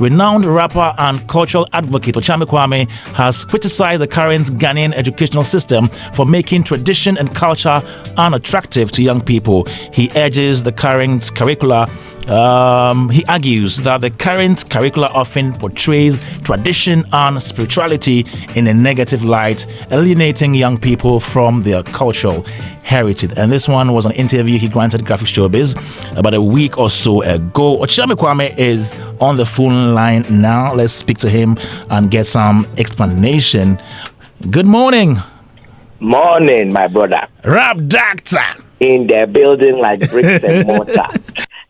Renowned rapper and cultural advocate Okyeame Kwame has criticized the current Ghanaian educational system for making tradition and culture unattractive to young people. He urges the current curricula he argues that the current curricula often portrays tradition and spirituality in a negative light, alienating young people from their cultural heritage. And this one was an interview he granted Graphic Showbiz about a week or so ago. Okyeame Kwame is on the phone line now. Let's speak to him and get some explanation. Good morning. Morning, my brother. Rap Doctor. In the building like bricks and mortar.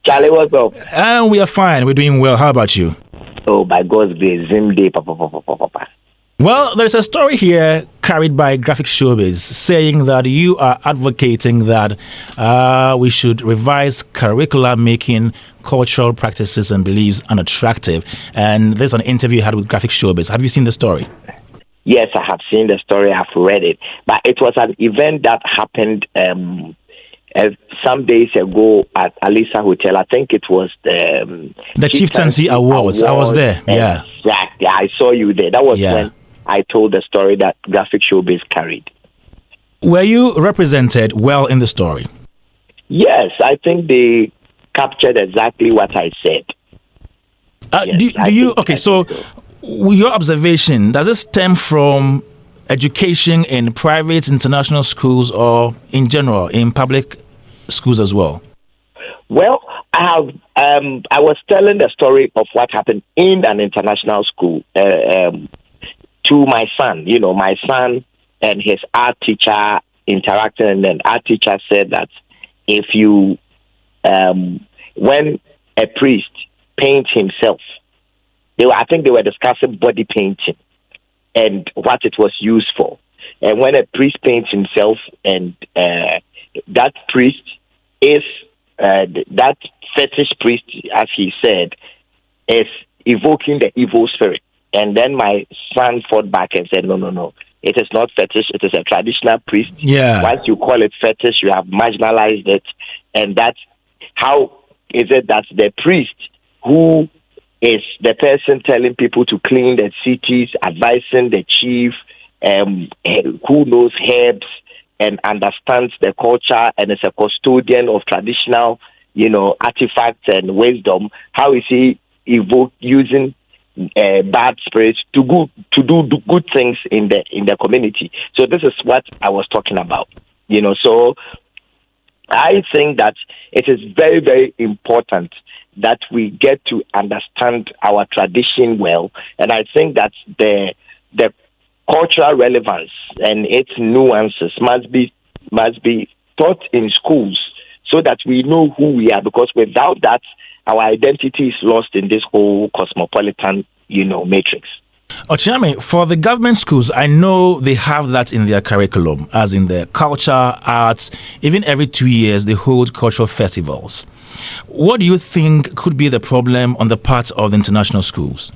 Charlie, what's up? And we are fine. We're doing well. How about you? Oh, by God's grace, Zimde, papa. Well, there's a story here carried by Graphic Showbiz saying that you are advocating that we should revise curricula, making cultural practices and beliefs unattractive. And there's an interview you had with Graphic Showbiz. Have you seen the story? Yes, I have seen the story. I've read it. But it was an event that happened some days ago at Alisa Hotel. I think it was the Chieftaincy Awards. I was there. Yeah. Exactly. I saw you there. That was when I told the story that Graphic Showbiz carried. Were you represented well in the story? Yes, I think they captured exactly what I said. So your observation, does it stem from education in private international schools or in general in public schools as well? Well, I was telling the story of what happened in an international school to my son. You know, my son and his art teacher interacted, and then art teacher said that if you, when a priest paints himself, I think they were discussing body painting and what it was used for. And when a priest paints himself, and that priest is that fetish priest, as he said, is evoking the evil spirit. And then my son fought back and said, no, it is not fetish, it is a traditional priest. Yeah. Once you call it fetish, you have marginalized it. And that's how is it that the priest who is the person telling people to clean the cities, advising the chief, who knows herbs and understands the culture and is a custodian of traditional, artifacts and wisdom. How is he using bad spirits to do good things in the community? So this is what I was talking about. So I think that it is very, very important that we get to understand our tradition well, and I think that the cultural relevance and its nuances must be taught in schools so that we know who we are. Because without that, our identity is lost in this whole cosmopolitan, matrix. Okyeame, for the government schools, I know they have that in their curriculum, as in the culture, arts. Even every 2 years, they hold cultural festivals. What do you think could be the problem on the part of the international schools?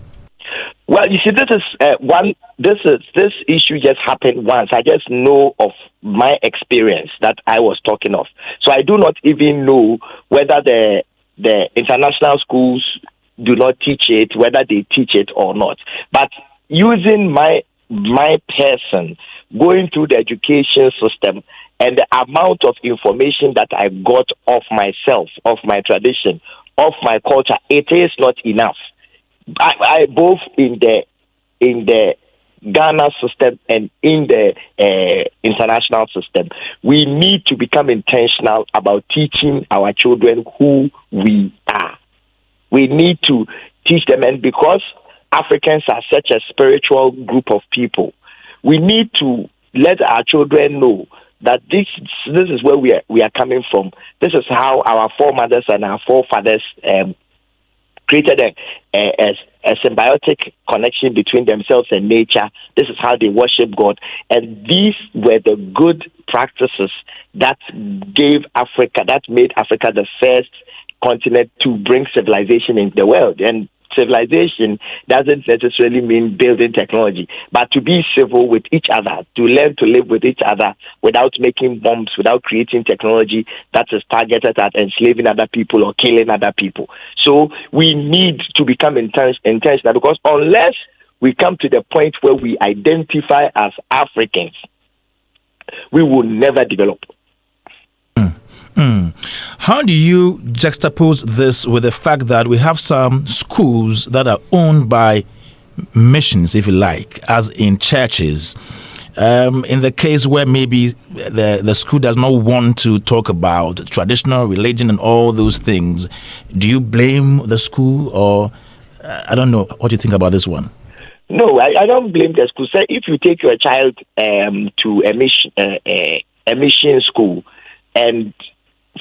Well, you see, this is this issue just happened once. I just know of my experience that I was talking of. So I do not even know whether the international schools do not teach it, whether they teach it or not. But using my person, going through the education system, and the amount of information that I got of myself, of my tradition, of my culture, it is not enough. I both in the Ghana system and in the international system, we need to become intentional about teaching our children who we are. We need to teach them, and because Africans are such a spiritual group of people, we need to let our children know that this is where we are coming from. This is how our foremothers and our forefathers created a symbiotic connection between themselves and nature. This is how they worship God. And these were the good practices that made Africa the first continent to bring civilization in the world. And civilization doesn't necessarily mean building technology, but to be civil with each other, to learn to live with each other without making bombs, without creating technology that is targeted at enslaving other people or killing other people. So we need to become intentional, because unless we come to the point where we identify as Africans, we will never develop. How do you juxtapose this with the fact that we have some schools that are owned by missions, if you like, as in churches? In the case where maybe the school does not want to talk about traditional religion and all those things, do you blame the school, or I don't know what you think about this one? No, I don't blame the school. Say, if you take your child to a mission school, and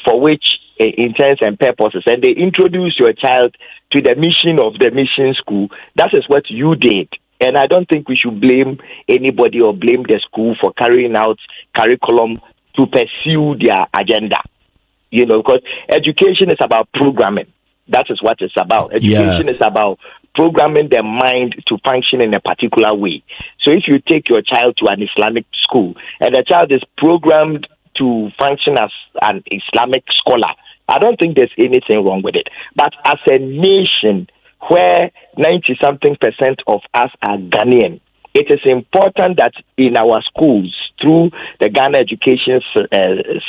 for which intents and purposes, and they introduce your child to the mission of the mission school, that is what you did. And I don't think we should blame anybody or blame the school for carrying out curriculum to pursue their agenda. Because education is about programming. That is what it's about. Education is about programming the mind to function in a particular way. So if you take your child to an Islamic school and the child is programmed to function as an Islamic scholar, I don't think there's anything wrong with it. But as a nation where 90-something% of us are Ghanaian, it is important that in our schools, through the Ghana education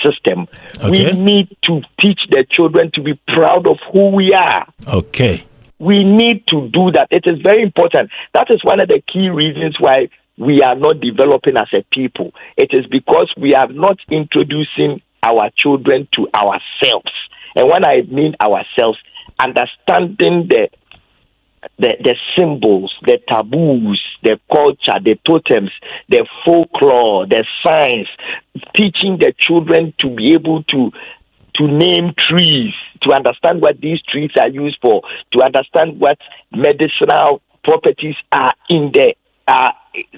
system, we need to teach the children to be proud of who we are. Okay. We need to do that. It is very important. That is one of the key reasons why we are not developing as a people. It is because we are not introducing our children to ourselves. And when I mean ourselves, understanding the symbols, the taboos, the culture, the totems, the folklore, the science, teaching the children to be able to name trees, to understand what these trees are used for, to understand what medicinal properties are in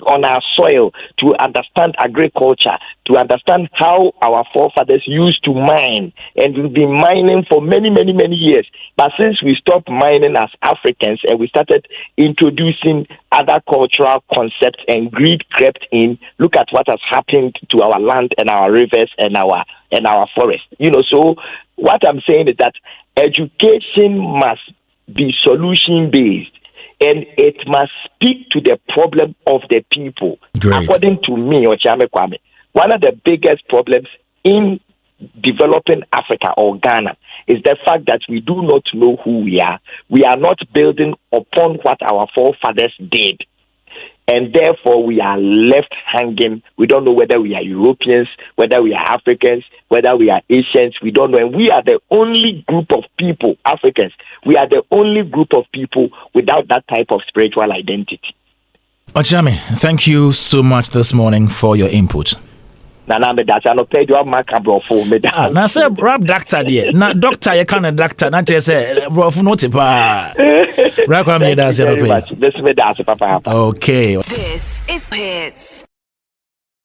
on our soil, to understand agriculture, to understand how our forefathers used to mine. And we've been mining for many, many, many years. But since we stopped mining as Africans and we started introducing other cultural concepts and greed crept in, look at what has happened to our land and our rivers and our forests. So what I'm saying is that education must be solution-based. And it must speak to the problem of the people. Great. According to me, Okyeame Kwame, one of the biggest problems in developing Africa or Ghana is the fact that we do not know who we are. We are not building upon what our forefathers did. And therefore, we are left hanging. We don't know whether we are Europeans, whether we are Africans, whether we are Asians. We don't know. And we are the only group of people, Africans, we are the only group of people without that type of spiritual identity. Okyeame, thank you so much this morning for your input. Now say rap doctor there. Na doctor you can doctor. Not just say bro for not pa. Kwame Dadzy. Okay. Okay. This is Hitz.